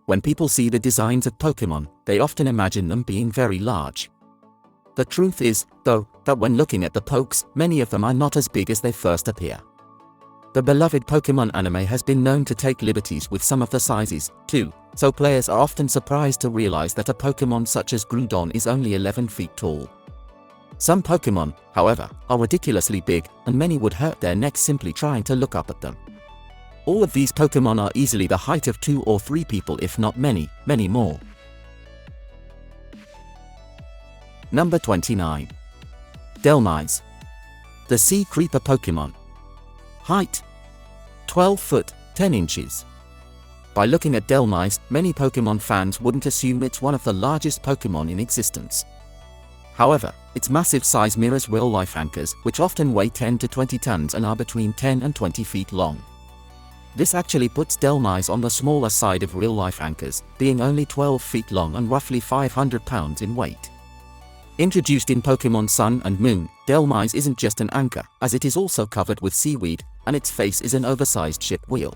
When people see the designs of Pokemon, they often imagine them being very large. The truth is, though, that when looking at the Pokes, many of them are not as big as they first appear. The beloved Pokemon anime has been known to take liberties with some of the sizes, too, so players are often surprised to realize that a Pokemon such as Groudon is only 11 feet tall. Some Pokemon, however, are ridiculously big, and many would hurt their necks simply trying to look up at them. All of these Pokemon are easily the height of 2 or 3 people, if not many, many more. Number 29. Dhelmise. The Sea Creeper Pokemon. Height: 12 foot, 10 inches. By looking at Dhelmise, many Pokemon fans wouldn't assume it's one of the largest Pokemon in existence. However, its massive size mirrors real-life anchors, which often weigh 10 to 20 tons and are between 10 and 20 feet long. This actually puts Dhelmise on the smaller side of real-life anchors, being only 12 feet long and roughly 500 pounds in weight. Introduced in Pokemon Sun and Moon, Dhelmise isn't just an anchor, as it is also covered with seaweed, and its face is an oversized ship wheel.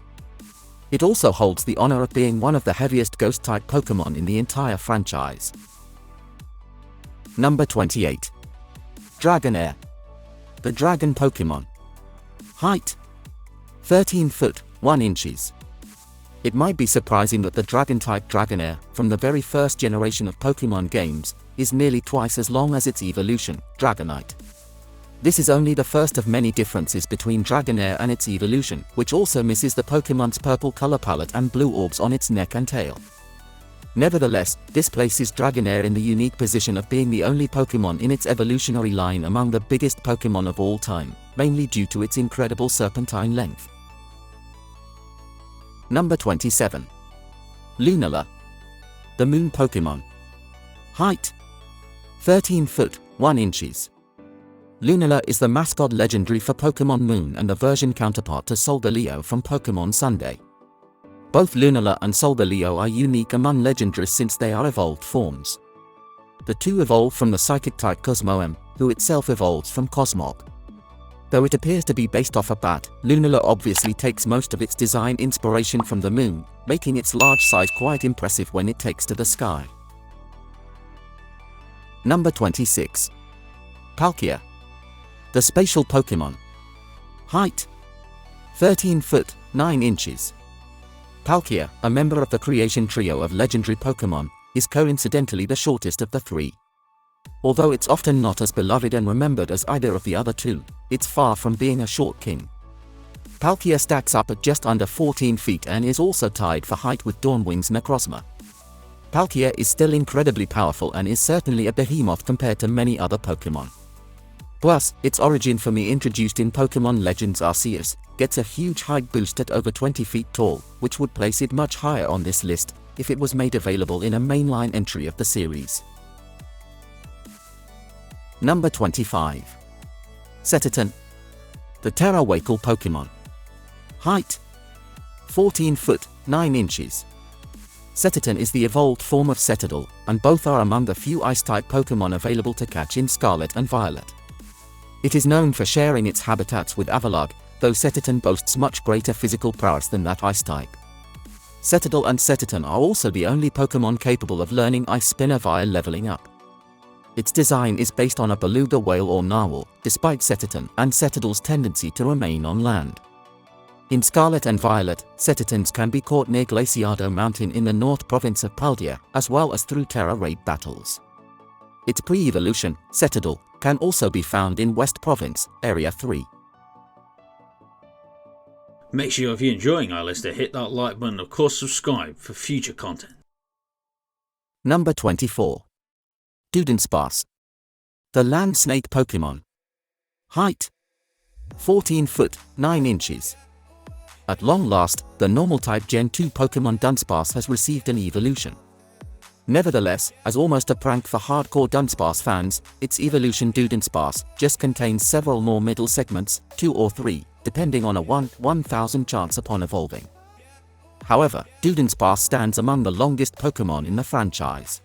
It also holds the honor of being one of the heaviest ghost-type Pokemon in the entire franchise. Number 28. Dragonair. The Dragon Pokemon. Height: 13 foot, 1 inches. It might be surprising that the Dragon-type Dragonair, from the very first generation of Pokemon games, is nearly twice as long as its evolution, Dragonite. This is only the first of many differences between Dragonair and its evolution, which also misses the Pokemon's purple color palette and blue orbs on its neck and tail. Nevertheless, this places Dragonair in the unique position of being the only Pokemon in its evolutionary line among the biggest Pokemon of all time, mainly due to its incredible serpentine length. Number 27. Lunala. The Moon Pokemon. Height: 13 foot, 1 inches. Lunala is the mascot legendary for Pokemon Moon and the version counterpart to Solgaleo from Pokemon Sunday. Both Lunala and Solgaleo are unique among legendaries since they are evolved forms. The two evolve from the psychic-type Cosmoem, who itself evolves from Cosmog. Though it appears to be based off a bat, Lunala obviously takes most of its design inspiration from the Moon, making its large size quite impressive when it takes to the sky. Number 26. Palkia. The Spatial Pokemon. Height: 13 foot, 9 inches. Palkia, a member of the creation trio of legendary Pokemon, is coincidentally the shortest of the three. Although it's often not as beloved and remembered as either of the other two, it's far from being a short king. Palkia stacks up at just under 14 feet and is also tied for height with Dawnwing's Necrozma. Palkia is still incredibly powerful and is certainly a behemoth compared to many other Pokemon. Plus, its origin from the introduced in Pokemon Legends Arceus, gets a huge height boost at over 20 feet tall, which would place it much higher on this list, if it was made available in a mainline entry of the series. Number 25. Setiton. The Terrawakal Pokemon. Height: 14 foot, 9 inches. Setiton is the evolved form of Cetadel, and both are among the few Ice-type Pokemon available to catch in Scarlet and Violet. It is known for sharing its habitats with Avalugg, though Setiton boasts much greater physical prowess than that Ice-type. Cetadel and Setiton are also the only Pokemon capable of learning Ice Spinner via leveling up. Its design is based on a beluga whale or narwhal, despite Setiton and Cetadel's tendency to remain on land. In Scarlet and Violet, Setitons can be caught near Glaciado Mountain in the North Province of Paldea, as well as through Terra raid battles. Its pre-evolution, Cetadel, can also be found in West Province, Area 3. Make sure if you're enjoying our list to hit that like button and of course subscribe for future content. Number 24. Dudunsparce. The Land Snake Pokemon. Height: 14 foot, 9 inches. At long last, the normal-type Gen 2 Pokemon Dunsparce has received an evolution. Nevertheless, as almost a prank for hardcore Dunsparce fans, its evolution Dudunsparce just contains several more middle segments, 2 or 3, depending on a 1/1000 chance upon evolving. However, Dudunsparce stands among the longest Pokemon in the franchise.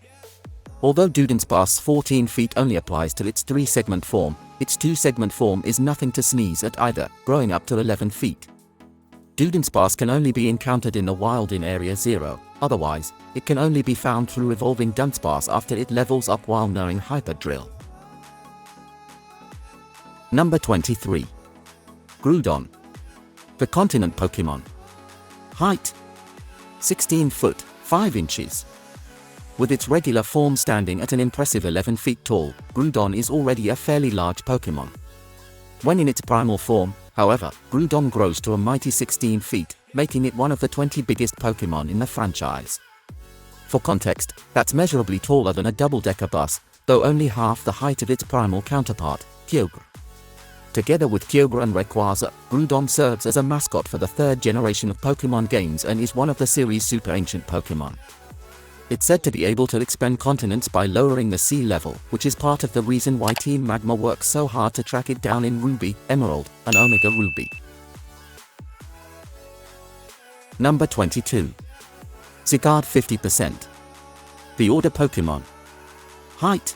Although Dudunsparce's 14 feet only applies to its 3-segment form, its 2-segment form is nothing to sneeze at either, growing up to 11 feet. Dunsparce can only be encountered in the wild in Area 0, otherwise, it can only be found through evolving Dunsparce after it levels up while knowing Hyper Drill. Number 23. Groudon. The continent Pokemon. Height: 16 foot, 5 inches. With its regular form standing at an impressive 11 feet tall, Groudon is already a fairly large Pokemon. When in its primal form, however, Groudon grows to a mighty 16 feet, making it one of the 20 biggest Pokemon in the franchise. For context, that's measurably taller than a double-decker bus, though only half the height of its primal counterpart, Kyogre. Together with Kyogre and Rayquaza, Groudon serves as a mascot for the third generation of Pokemon games and is one of the series' super ancient Pokemon. It's said to be able to expand continents by lowering the sea level, which is part of the reason why Team Magma works so hard to track it down in Ruby, Emerald, and Omega Ruby. Number 22. Zygarde 50%. The Order Pokemon. Height: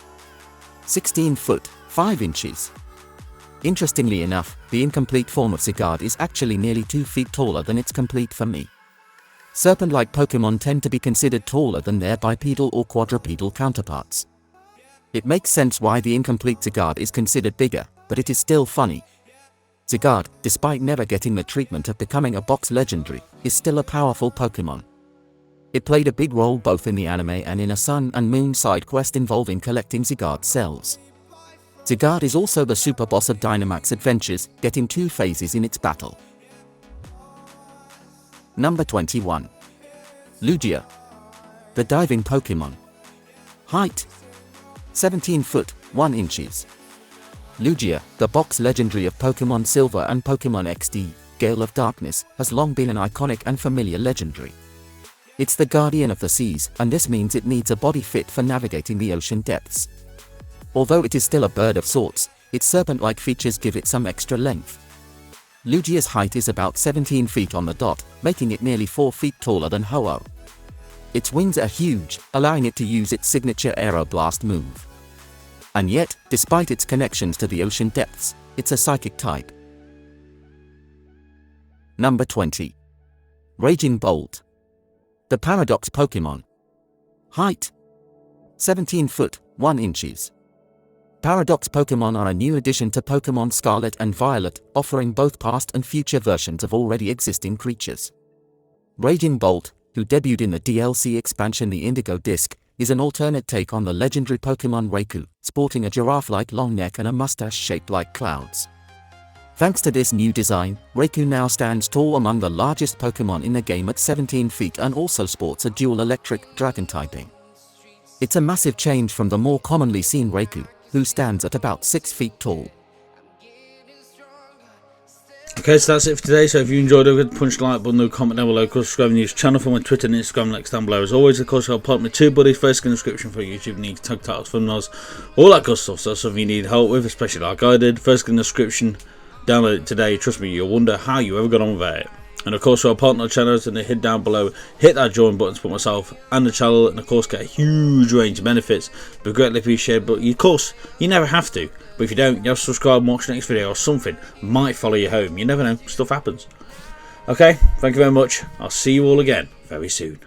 16 foot, 5 inches. Interestingly enough, the incomplete form of Zygarde is actually nearly 2 feet taller than its complete form. Serpent-like Pokemon tend to be considered taller than their bipedal or quadrupedal counterparts. It makes sense why the incomplete Zygarde is considered bigger, but it is still funny. Zygarde, despite never getting the treatment of becoming a box legendary, is still a powerful Pokemon. It played a big role both in the anime and in a Sun and Moon side quest involving collecting Zygarde cells. Zygarde is also the super boss of Dynamax Adventures, getting 2 phases in its battle. Number 21. Lugia. The Diving Pokemon. Height: 17 foot, 1 inches. Lugia, the box legendary of Pokemon Silver and Pokemon XD, Gale of Darkness, has long been an iconic and familiar legendary. It's the guardian of the seas, and this means it needs a body fit for navigating the ocean depths. Although it is still a bird of sorts, its serpent-like features give it some extra length. Lugia's height is about 17 feet on the dot, making it nearly 4 feet taller than Ho-Oh. Its wings are huge, allowing it to use its signature Aeroblast move. And yet, despite its connections to the ocean depths, it's a psychic type. Number 20. Raging Bolt. The Paradox Pokemon. Height: 17 foot, 1 inches. Paradox Pokemon are a new addition to Pokemon Scarlet and Violet, offering both past and future versions of already existing creatures. Raging Bolt, who debuted in the DLC expansion The Indigo Disc, is an alternate take on the legendary Pokemon Raikou, sporting a giraffe-like long neck and a mustache shaped like clouds. Thanks to this new design, Raikou now stands tall among the largest Pokemon in the game at 17 feet and also sports a dual electric dragon typing. It's a massive change from the more commonly seen Raikou, who stands at about 6 feet tall. Okay, so that's it for today. So if you enjoyed it, punch the like button, comment down below, of course subscribe to the news channel for my Twitter and Instagram links down below. As always, of course, I'll put my TubeBuddy first in the description for YouTube needs, tag titles, thumbnails, all that good stuff. So that's something you need help with, especially like I did. First in the description, download it today. Trust me, you'll wonder how you ever got on without it. And of course, for our partner channels, and hit down below, hit that join button to put myself and the channel, and of course get a huge range of benefits. Be greatly appreciated, but of course, you never have to. But if you don't, you have to subscribe and watch the next video, or something might follow you home. You never know, stuff happens. Okay, thank you very much. I'll see you all again very soon.